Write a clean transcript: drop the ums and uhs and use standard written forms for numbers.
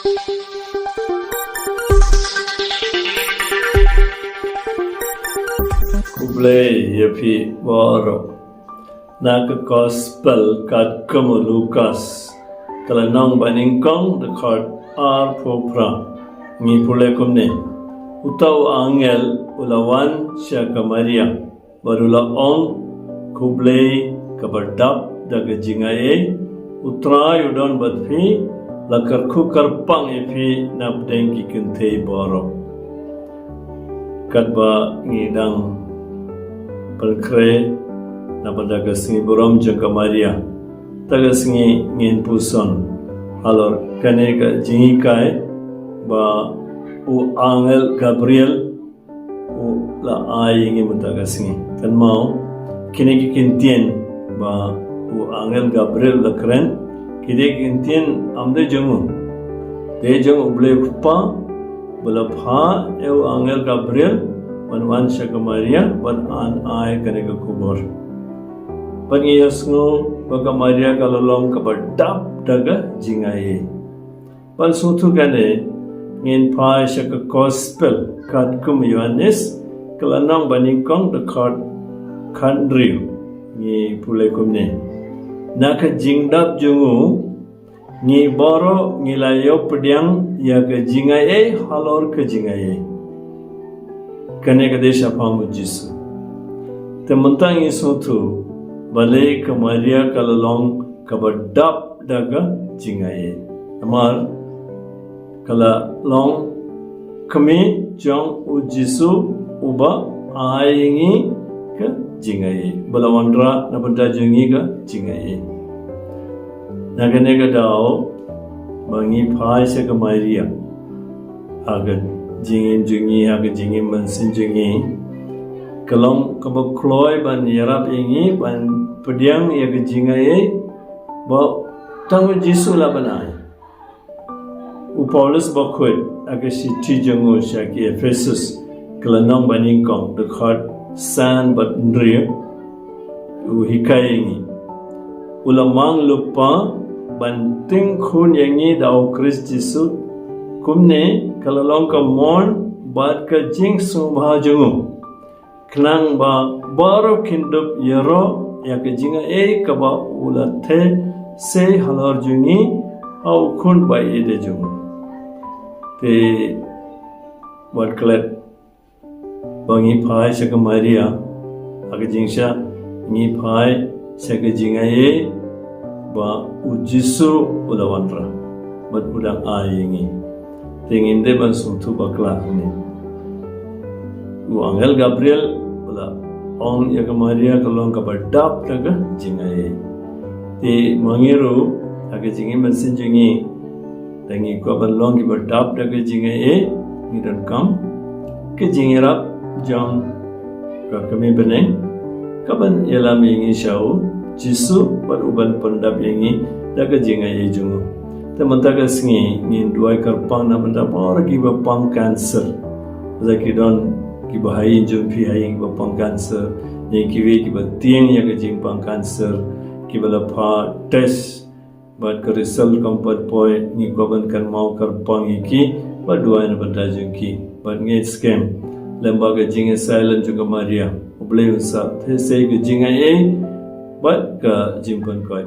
Kublai yapi waro nak gospel kat kamu Lukas kalanong baningkong dekat ar popra ngi pulai kumne utau angel ulawan syaka Maria barula ong kublai kabardap daga jingaye utra yudon badfi lakar ku karpang yapi napdeng kikente boro katba ngidang Perkre napada kesengi borom jangka Maria, taga sengi ngin puson, alor kane ka jingi kai ba u angel Gabriel u la ai ngi mutaga sengi kan mau kine ki kintien ba u angel Gabriel la kren kide kintien amde jangu de jangu ble pa bala pha eu angel Gabriel Banwan syaka Maria ban an ai kane ka kubur. Pagi yasngo baga Maria kalolong kabardap daga jingaye. Ban sutu kane ngin pai syaka gospel kat kum Yohanes kalanang baningkong dekat kandriu ni pulai kumne. Naka jingdap jungu ni boro ngilayo pediang ya ke jingaye halor ke jingaye. Kane kadesha pamu Jisu. Temantang isu tu balai ke Maria kalalong kabardap daga jingaye. Amar kalalong kami jong u Jisu uba aingi ke jingaye. Balawandra napenda jengi ke jingaye. Nagane kadao bangi pai se ke Maria agan jingin jungi aga jingin mansin jungi kalong kabak kloy ban yarap ingi ban pediang ya ke jingai ba tangu Jisu la banai u Paulus bakut aga siti jungu syaki Efesus kalanong baningkong dekat san bat ndri u hikai ingi ulamang lupa banting khun yangi dau Kris Jisu kumne kalalong ka mon bat ka jing subha jungu knang ba baro kindup yero ya ka jinga ka ba ulathe se halor jungi au khun ba ede jungu te wat klet bangi phai saka Maria aga jingsha ni phai saka jinga ba ujisu ulawanra bat udang ayingi tingin de ban suntu bakla ni u angel Gabriel bala ong ya Maria kalong kabardap taga jingai ti mangiru aga jingi mansin jingi tangi ko ban long ki bardap taga jingai ni dan kam ke jingira jam ka kami beneng kaban yalam ingi shau Jisu par uban pendap ingi taga jingai jungu teman-teman sengi ngin duai karpang na benda par kiba pang cancer zaki don kiba hai jumpi hai kiba pang cancer ni kiwi kiba tiang ya ke jing pang cancer kiba la pha test bat ke result kompat poi ni ko ban kan mau karpang iki ba duai na benda jungki bat nge scam lembaga jing silent juga Maria obleu sa the sei ke jing ai bat ka jing pon koi